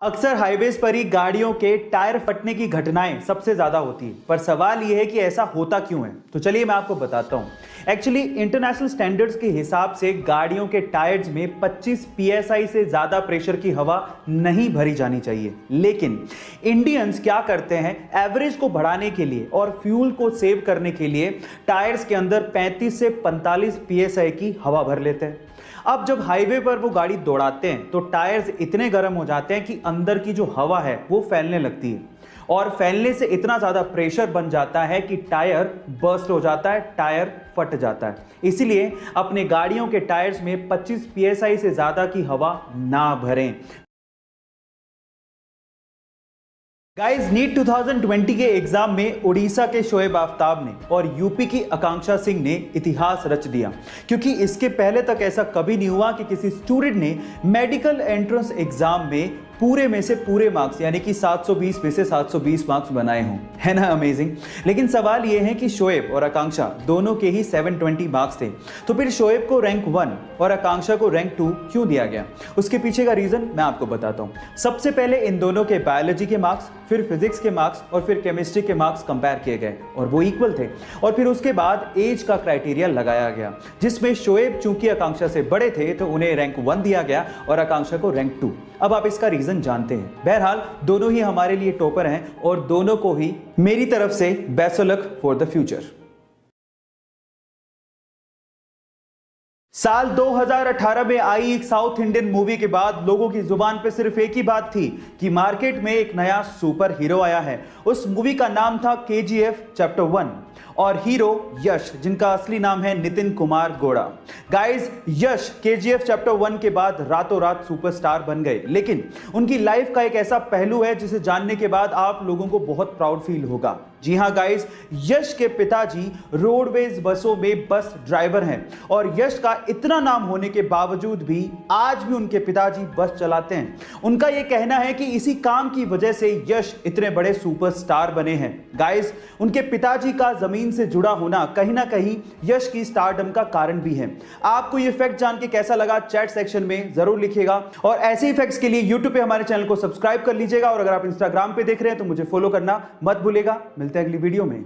अक्सर हाईवेज पर ही गाड़ियों के टायर फटने की घटनाएं सबसे ज्यादा होती है, पर सवाल यह है कि ऐसा होता क्यों है। तो चलिए मैं आपको बताता हूं। एक्चुअली इंटरनेशनल स्टैंडर्ड्स के हिसाब से गाड़ियों के टायर्स में 25 psi से ज्यादा प्रेशर की हवा नहीं भरी जानी चाहिए, लेकिन इंडियंस क्या करते हैं, एवरेज को बढ़ाने के लिए और फ्यूल को सेव करने के लिए टायर्स के अंदर 35 से 45 psi की हवा भर लेते हैं। अब जब हाईवे पर वो गाड़ी दौड़ाते हैं तो टायर्स इतने गर्म हो जाते हैं कि अंदर की जो हवा है वो फैलने लगती है, और फैलने से इतना ज्यादा प्रेशर बन जाता है कि टायर बर्स्ट हो जाता है, टायर फट जाता है। इसीलिए अपने गाड़ियों के टायर्स में 25 psi से ज्यादा की हवा ना भरें। गाइस, नीट 2020 के एग्जाम में उड़ीसा के शोएब आफ्ताब ने और यूपी की आकांक्षा सिंह ने इतिहास रच दिया, क्योंकि इसके पहले तक ऐसा कभी नहीं हुआ कि किसी स्टूडेंट ने मेडिकल एंट्रेंस एग्जाम में पूरे में से पूरे मार्क्स यानी कि 720 में से 720 मार्क्स बनाए हों। है ना अमेजिंग। लेकिन सवाल यह है कि शोएब और आकांक्षा दोनों के ही 720 मार्क्स थे, तो फिर शोएब को रैंक 1 और आकांक्षा को रैंक 2 क्यों दिया गया? उसके पीछे का रीजन मैं आपको बताता हूं। सबसे पहले इन दोनों के बायोलॉजी के मार्क्स, फिर फिजिक्स के मार्क्स और फिर केमिस्ट्री के मार्क्स कंपेयर किए गए और वो इक्वल थे, और फिर उसके बाद एज का क्राइटेरिया लगाया गया, जिसमें शोएब चूंकि आकांक्षा से बड़े थे तो उन्हें रैंक 1 दिया गया और आकांक्षा को रैंक 2। अब आप इसका रीजन जानते हैं। बहरहाल दोनों ही हमारे लिए टॉपर हैं और दोनों को ही मेरी तरफ से best of luck for the future. साल 2018 में आई एक साउथ इंडियन मूवी के बाद लोगों की जुबान पे सिर्फ एक ही बात थी कि मार्केट में एक नया सुपर हीरो आया है। उस मूवी का नाम था KGF चैप्टर 1 और हीरो यश, जिनका असली नाम है नितिन कुमार गौड़ा। गाइस, यश KGF चैप्टर 1 के बाद रातों रात सुपरस्टार बन गए, लेकिन उनकी लाइफ का एक ऐसा पहलू है जिसे जानने के बाद आप लोगों को बहुत प्राउड फील होगा। जी हां गाइस, यश के पिताजी रोडवेज बसों में बस ड्राइवर हैं और यश का इतना नाम होने के बावजूद भी आज भी उनके पिताजी बस चलाते हैं। उनका यह कहना है कि इसी काम की वजह से यश इतने बड़े सुपरस्टार बने हैं। गाइस, उनके पिताजी का जमीन से जुड़ा होना कहीं ना कहीं यश की स्टारडम का कारण भी है। आपको ये फैक्ट जान के कैसा लगा चैट सेक्शन में जरूर लिखिएगा, और ऐसे ही फैक्ट्स के लिए यूट्यूब पे हमारे चैनल को सब्सक्राइब कर लीजिएगा, और अगर आप इंस्टाग्राम पे देख रहे हैं तो मुझे फॉलो करना मत भूलिएगा। मिलते हैं अगली वीडियो में।